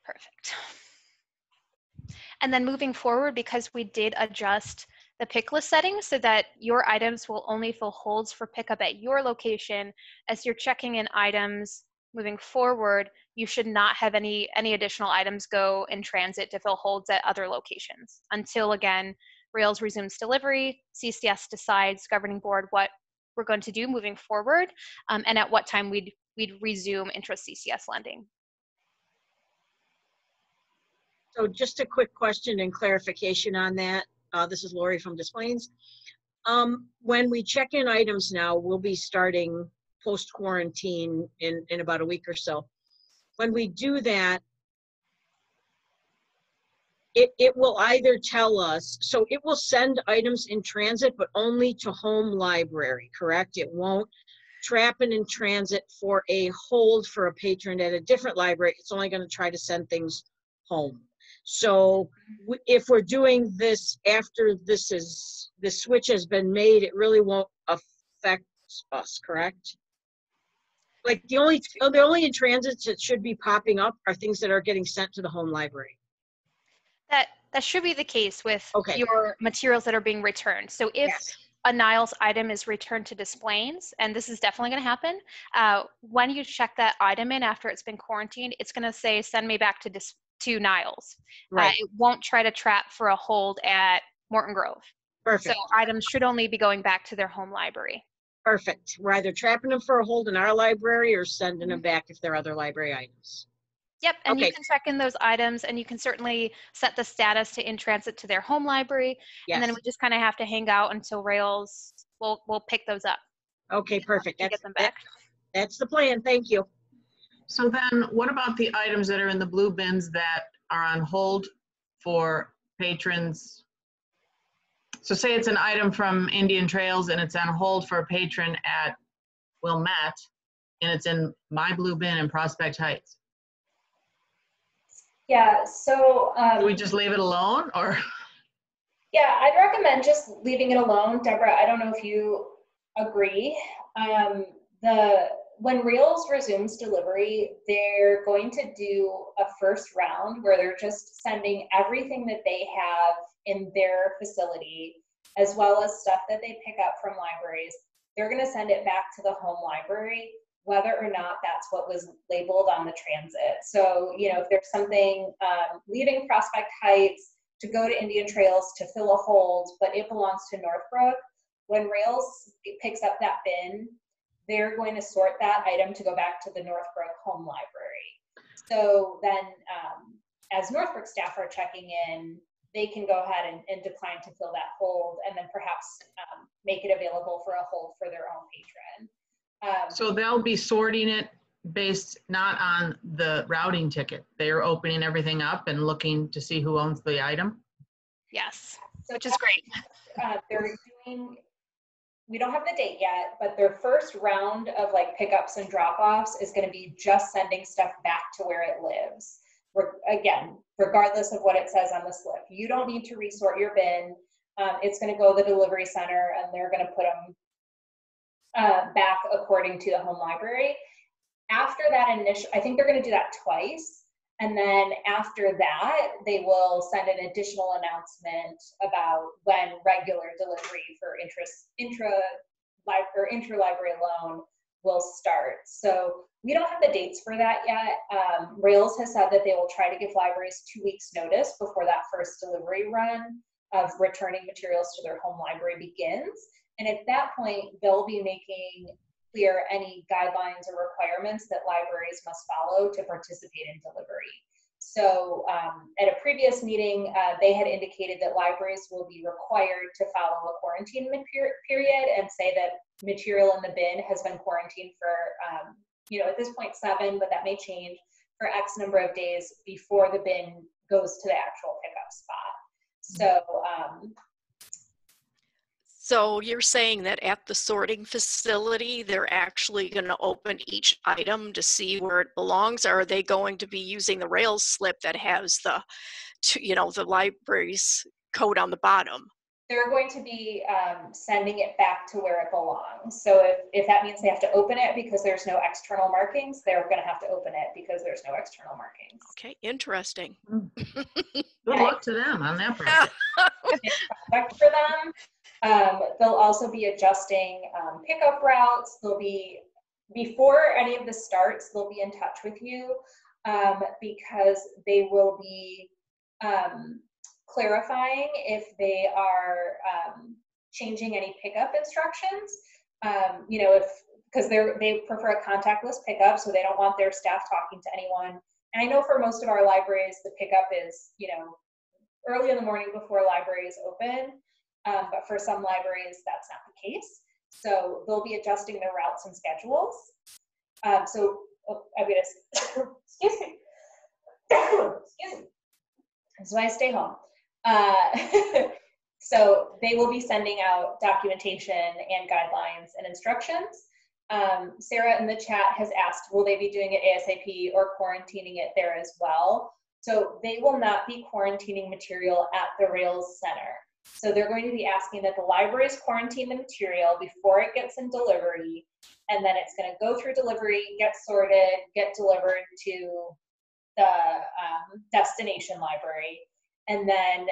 Perfect. And then moving forward, because we did adjust the Picklist settings so that your items will only fill holds for pickup at your location, as you're checking in items moving forward, you should not have any additional items go in transit to fill holds at other locations until, again, Rails resumes delivery, CCS decides, governing board, what we're going to do moving forward, and at what time we'd resume intra-CCS lending. So just a quick question and clarification on that. This is Lori from Des Plaines. When we check in items now, we'll be starting post-quarantine in about a week or so. When we do that, it will either tell us, so it will send items in transit, but only to home library, correct? It won't trap it in transit for a hold for a patron at a different library. It's only going to try to send things home. So if we're doing this after the switch has been made, it really won't affect us, correct? Like the only in transits that should be popping up are things that are getting sent to the home library. That should be the case with your materials that are being returned. So if a Niles item is returned to Des Plaines, and this is definitely going to happen, when you check that item in after it's been quarantined, it's going to say, send me back to Niles. Right. It won't try to trap for a hold at Morton Grove. Perfect. So items should only be going back to their home library. Perfect. We're either trapping them for a hold in our library or sending them back if they're other library items. Yep, and you can check in those items, and you can certainly set the status to in transit to their home library, and then we just kind of have to hang out until Rails will pick those up. Okay, perfect. Get them back. That's the plan. Thank you. So then what about the items that are in the blue bins that are on hold for patrons? So say it's an item from Indian Trails and it's on hold for a patron at Wilmette, and it's in my blue bin in Prospect Heights. Yeah, so do we just leave it alone, or? Yeah, I'd recommend just leaving it alone. Deborah, I don't know if you agree. When Rails resumes delivery, they're going to do a first round where they're just sending everything that they have in their facility, as well as stuff that they pick up from libraries. They're going to send it back to the home library, whether or not that's what was labeled on the transit. So, you know, if there's something leaving Prospect Heights to go to Indian Trails to fill a hold, but it belongs to Northbrook, when Rails picks up that bin, they're going to sort that item to go back to the Northbrook home library. So then as Northbrook staff are checking in, they can go ahead and decline to fill that hold, and then perhaps make it available for a hold for their own patron. So they'll be sorting it based not on the routing ticket. They are opening everything up and looking to see who owns the item? Yes, So which is great. they're doing, we don't have the date yet, but their first round of like pickups and drop-offs is going to be just sending stuff back to where it lives. Again, regardless of what it says on the slip, you don't need to resort your bin. It's going to go to the delivery center, and they're going to put them back according to the home library. After that initial, I think they're going to do that twice. And then after that, they will send an additional announcement about when regular delivery for intra-library loan will start. So we don't have the dates for that yet. Rails has said that they will try to give libraries 2 weeks notice before that first delivery run of returning materials to their home library begins. And at that point, they'll be making clear any guidelines or requirements that libraries must follow to participate in delivery. So at a previous meeting, they had indicated that libraries will be required to follow a quarantine period and say that material in the bin has been quarantined for, at this point 7, but that may change, for X number of days before the bin goes to the actual pickup spot. So you're saying that at the sorting facility, they're actually going to open each item to see where it belongs? Or are they going to be using the Rails slip that has the library's code on the bottom? They're going to be sending it back to where it belongs. So if that means they have to open it because there's no external markings, they're going to have to open it because there's no external markings. Okay, interesting. Good luck to them on that project. Project for them. They'll also be adjusting pickup routes. They'll be, before any of this starts, they'll be in touch with you because they will be clarifying if they are changing any pickup instructions. Because they prefer a contactless pickup, so they don't want their staff talking to anyone. And I know for most of our libraries, the pickup is, early in the morning before libraries open. But for some libraries, that's not the case. So they'll be adjusting their routes and schedules. I'm gonna, excuse me. Excuse me. So I stay home. So they will be sending out documentation and guidelines and instructions. Sarah in the chat has asked, will they be doing it ASAP or quarantining it there as well? So they will not be quarantining material at the Rails Center. So they're going to be asking that the libraries quarantine the material before it gets in delivery, and then it's going to go through delivery, get sorted, get delivered to the destination library. And then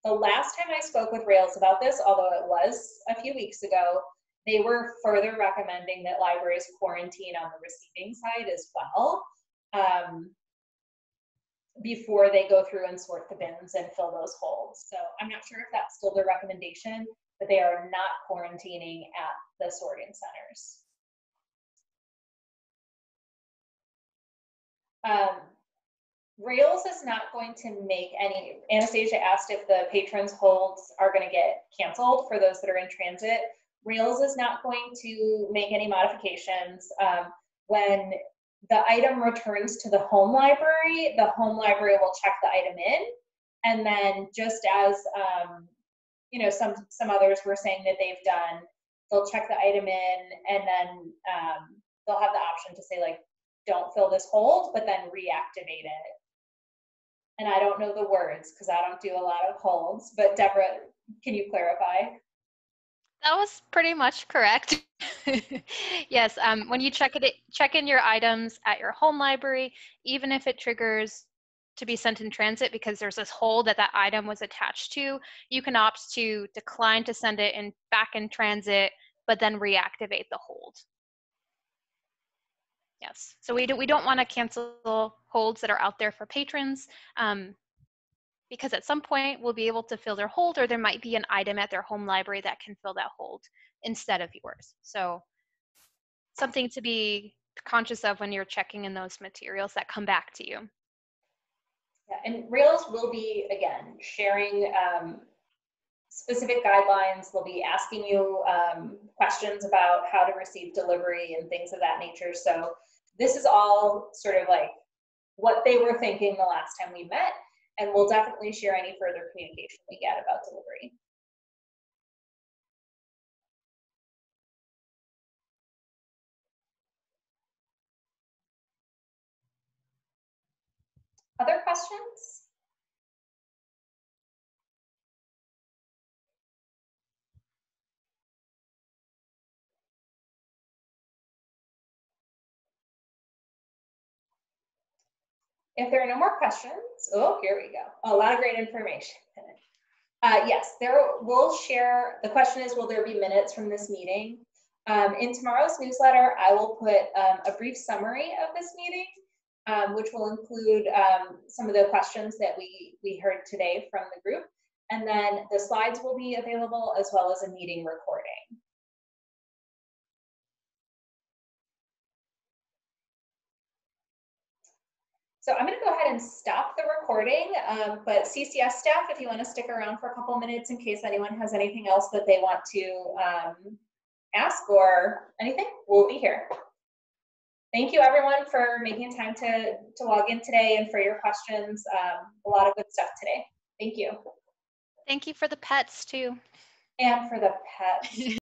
the last time I spoke with Rails about this, although it was a few weeks ago, they were further recommending that libraries quarantine on the receiving side as well. Before they go through and sort the bins and fill those holes. So I'm not sure if that's still their recommendation, but they are not quarantining at the sorting centers. Rails is not going to make any, Anastasia asked if the patrons holds are going to get canceled for those that are in transit. Rails is not going to make any modifications. When the item returns to the home library will check the item in, and then just as some others were saying that they've done, they'll check the item in, and then they'll have the option to say, like, don't fill this hold, but then reactivate it. And I don't know the words because I don't do a lot of holds, but Deborah, can you clarify? That was pretty much correct. Yes, when you check in your items at your home library, even if it triggers to be sent in transit because there's this hold that item was attached to, you can opt to decline to send it back in transit, but then reactivate the hold. Yes, so we don't want to cancel holds that are out there for patrons. Because at some point we'll be able to fill their hold, or there might be an item at their home library that can fill that hold instead of yours. So something to be conscious of when you're checking in those materials that come back to you. Yeah, and Rails will be, again, sharing specific guidelines. They'll be asking you questions about how to receive delivery and things of that nature. So this is all sort of like what they were thinking the last time we met. And we'll definitely share any further communication we get about delivery. Other questions? If there are no more questions, oh, here we go. A lot of great information. Yes, we'll share, the question is, will there be minutes from this meeting? In tomorrow's newsletter, I will put a brief summary of this meeting, which will include some of the questions that we heard today from the group. And then the slides will be available as well as a meeting recording. So I'm going to go ahead and stop the recording, but CCS staff, if you want to stick around for a couple minutes in case anyone has anything else that they want to ask or anything, we'll be here. Thank you everyone for making time to log in today and for your questions. A lot of good stuff today. Thank you. Thank you for the pets too. And for the pets.